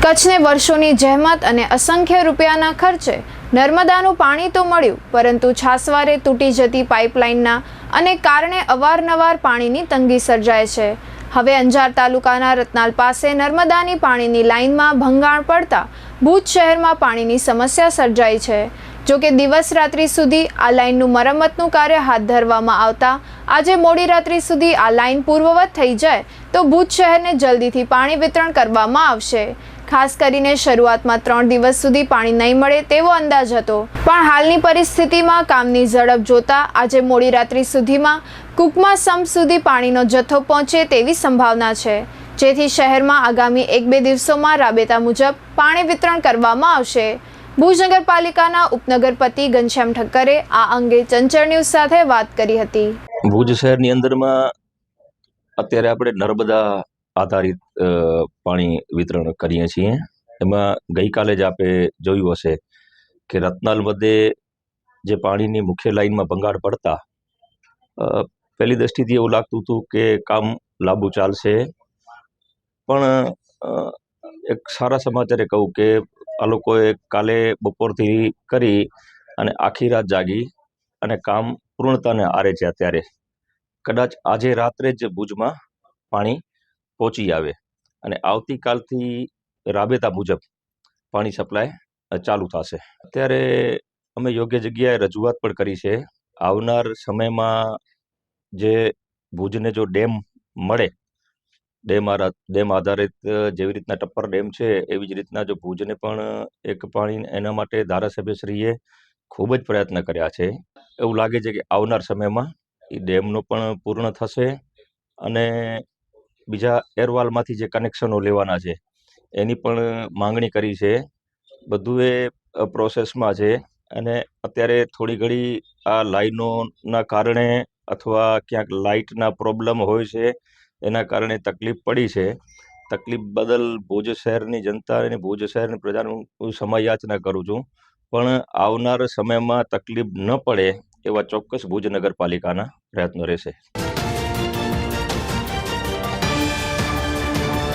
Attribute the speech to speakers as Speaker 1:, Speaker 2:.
Speaker 1: કચ્છને વર્ષોની જહેમત અને અસંખ્ય રૂપિયાના ખર્ચે નર્મદાનું પાણી તો મળ્યું, પરંતુ છાસવારે તૂટી જતી પાઇપલાઇનના અને કારણે અવારનવાર પાણીની તંગી સર્જાય છે। હવે અંજાર તાલુકાના રતનાલ પાસે નર્મદાની પાણીની લાઇનમાં ભંગાણ પડતા ભુજ શહેરમાં પાણીની સમસ્યા સર્જાઈ છે। જો કે દિવસ રાત્રિ સુધી આ લાઇનનું મરમ્મતનું કાર્ય હાથ ધરવામાં આવતા આજે મોડી રાત્રિ સુધી આ લાઇન પૂર્વવત થઈ જાય તો ભુજ શહેરને જલ્દીથી પાણી વિતરણ કરવામાં આવશે। ખાસ કરીને શરૂઆતમાં 3 દિવસ સુધી પાણી નહીં મળે તેવો અંદાજ હતો, પણ હાલની પરિસ્થિતિમાં કામની ઝડપ જોતા આજે મોડી રાત્રિ સુધીમાં કુકમા સંપ સુધી પાણીનો જથ્થો પહોંચે તેવી સંભાવના છે, જેથી શહેરમાં આગામી 1-2 દિવસોમાં રાબેતા મુજબ પાણી વિતરણ કરવામાં આવશે। ભુજ નગરપાલિકાના ઉપનગરપતિ ઘનશ્યામ ઠક્કરે આ અંગે ચંચળ ન્યૂઝ સાથે વાત કરી હતી।
Speaker 2: ભુજ શહેરની અંદરમાં અત્યારે આપણે નર્મદા આધારિત પાણી વિતરણ કરીએ છીએ। એમાં ગઈકાલે જ આપણે જોયું હશે કે રતનાલ મધ્યે જે પાણીની મુખ્ય લાઇનમાં ભંગાણ પડતા પહેલી દ્રષ્ટિથી એવું લાગતું હતું કે કામ લાંબુ ચાલશે, પણ એક સારા સમાચારે કહું કે આ લોકોએ કાલે બપોરથી કરી અને આખી રાત જાગી અને કામ પૂર્ણતાને આરે છે। અત્યારે કદાચ આજે રાત્રે જ ભુજમાં પાણી પહોંચી આવે અને આવતીકાલથી રાબેતા મુજબ પાણી સપ્લાય ચાલુ થશે। અત્યારે અમે યોગ્ય જગ્યાએ રજૂઆત પણ કરી છે। આવનાર સમયમાં જે ભુજને જો ડેમ મળે, ડેમ આધારિત જેવી રીતના ટપ્પર ડેમ છે એવી જ રીતના જો ભુજને પણ એક પાણી, એના માટે ધારાસભ્યશ્રીએ ખૂબ જ પ્રયત્ન કર્યા છે। એવું લાગે છે કે આવનાર સમયમાં એ ડેમનો પણ પૂર્ણ થશે અને બીજા એરવાલમાંથી જે કનેક્શનો લેવાના છે એની પણ માંગણી કરી છે। બધું એ પ્રોસેસમાં છે અને અત્યારે થોડી ઘડી આ લાઈનોના કારણે અથવા ક્યાંક લાઇટના પ્રોબ્લેમ હોય છે એના કારણે તકલીફ પડી છે। તકલીફ બદલ ભુજ શહેરની જનતા અને ભુજ શહેરની પ્રજાનું હું ક્ષમા યાચના કરું છું, પણ આવનાર સમયમાં તકલીફ ન પડે એવા ચોક્કસ ભુજ નગરપાલિકાના પ્રયત્નો રહેશે।